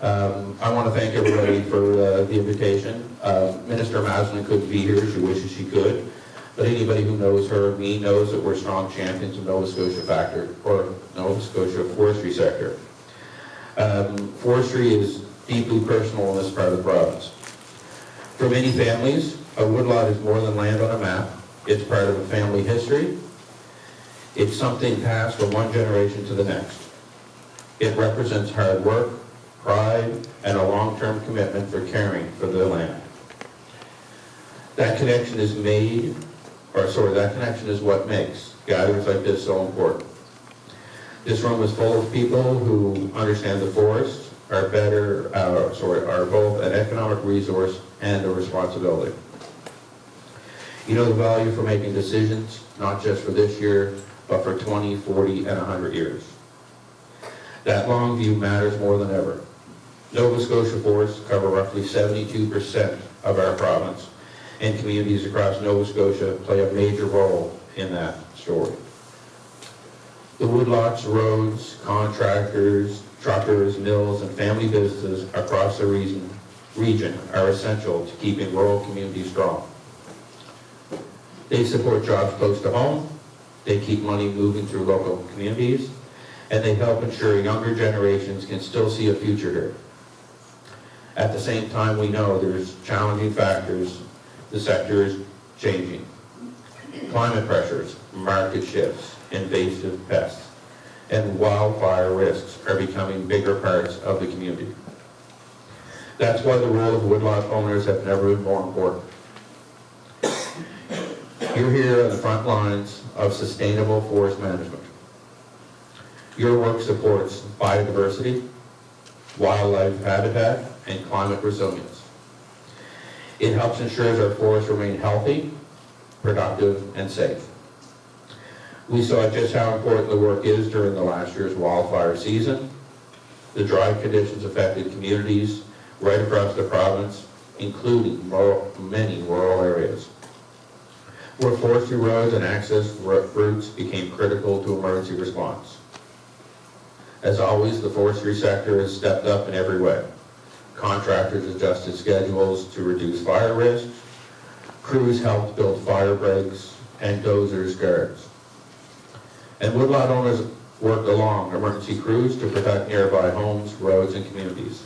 I want to thank everybody for the invitation. Minister Maslin couldn't be here. She wishes she could. But anybody who knows her and me knows that we're strong champions of Nova Scotia forestry sector. Forestry is deeply personal in this part of the province. For many families, a woodlot is more than land on a map. It's part of a family history. It's something passed from one generation to the next. It represents hard work, pride, and a long-term commitment for caring for the land. That connection is what makes gatherings like this so important. This room is full of people who understand the forest, are both an economic resource and a responsibility. You know the value for making decisions, not just for this year, but for 20, 40, and 100 years. That long view matters more than ever. Nova Scotia forests cover roughly 72% of our province, and communities across Nova Scotia play a major role in that story. The woodlots, roads, contractors, truckers, mills, and family businesses across the region are essential to keeping rural communities strong. They support jobs close to home, they keep money moving through local communities, and they help ensure younger generations can still see a future here. At the same time, we know there's challenging factors. The sector is changing. Climate pressures, market shifts, invasive pests, and wildfire risks are becoming bigger parts of the community. That's why the role of woodlot owners have never been more important. You're here on the front lines of sustainable forest management. Your work supports biodiversity, wildlife habitat, and climate resilience. It helps ensure our forests remain healthy, productive, and safe. We saw just how important the work is during the last year's wildfire season. The dry conditions affected communities right across the province, including many rural areas, where forestry roads and access routes became critical to emergency response. As always, the forestry sector has stepped up in every way. Contractors adjusted schedules to reduce fire risks, crews helped build fire breaks, and dozers guards. And woodlot owners worked along emergency crews to protect nearby homes, roads, and communities.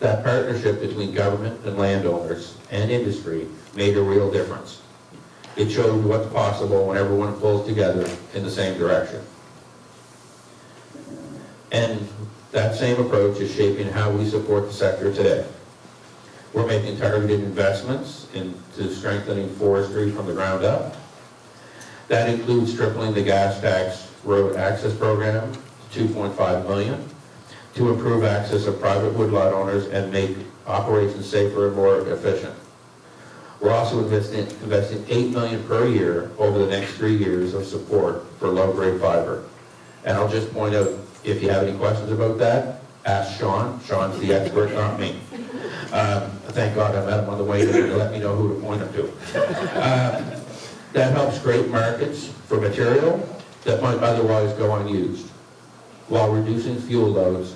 That partnership between government and landowners and industry made a real difference. It showed what's possible when everyone pulls together in the same direction. And that same approach is shaping how we support the sector today. We're making targeted investments into strengthening forestry from the ground up. That includes tripling the gas tax road access program to $2.5 million to improve access of private woodlot owners and make operations safer and more efficient. We're also investing $8 million per year over the next 3 years of support for low-grade fiber. And I'll just point out, if you have any questions about that, ask Sean. Sean's the expert, not me. Thank God I met him on the way here to let me know who to point him to. That helps create markets for material that might otherwise go unused, while reducing fuel loads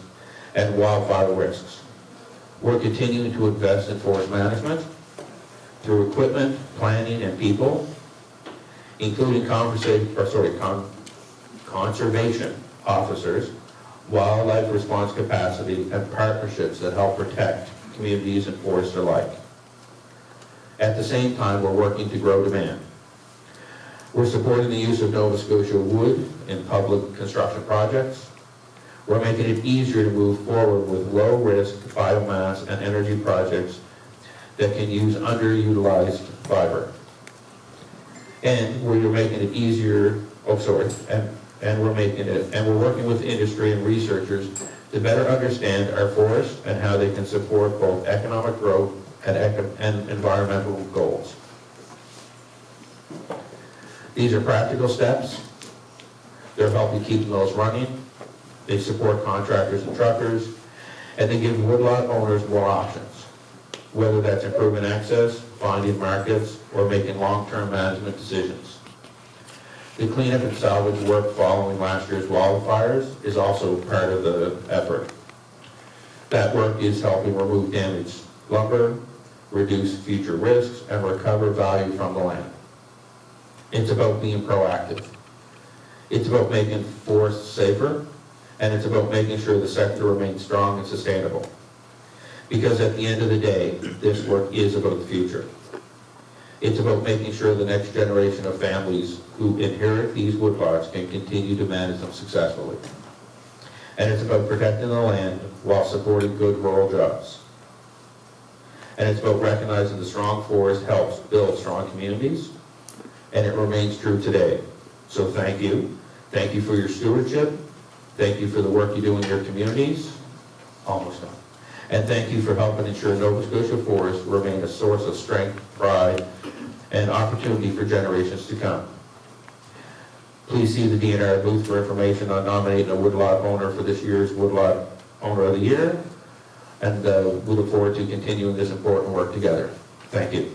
and wildfire risks. We're continuing to invest in forest management through equipment, planning, and people, including conservation officers, wildlife response capacity, and partnerships that help protect communities and forests alike. At the same time, we're working to grow demand. We're supporting the use of Nova Scotia wood in public construction projects. We're making it easier to move forward with low-risk biomass and energy projects that can use underutilized fiber. And we're making it easier, and we're working with industry and researchers to better understand our forests and how they can support both economic growth and environmental goals. These are practical steps. They're helping keep mills running. They support contractors and truckers, and they give woodlot owners more options, whether that's improving access, finding markets, or making long-term management decisions. The cleanup and salvage work following last year's wildfires is also part of the effort. That work is helping remove damaged lumber, reduce future risks, and recover value from the land. It's about being proactive. It's about making forests safer, and it's about making sure the sector remains strong and sustainable. Because at the end of the day, this work is about the future. It's about making sure the next generation of families who inherit these woodlots can continue to manage them successfully. And it's about protecting the land while supporting good rural jobs. And it's about recognizing the strong forest helps build strong communities, and it remains true today. So thank you. Thank you for your stewardship. Thank you for the work you do in your communities. Almost done. And thank you for helping ensure Nova Scotia forests remain a source of strength, pride, and opportunity for generations to come. Please see the DNR booth for information on nominating a woodlot owner for this year's Woodlot Owner of the Year. And we look forward to continuing this important work together. Thank you.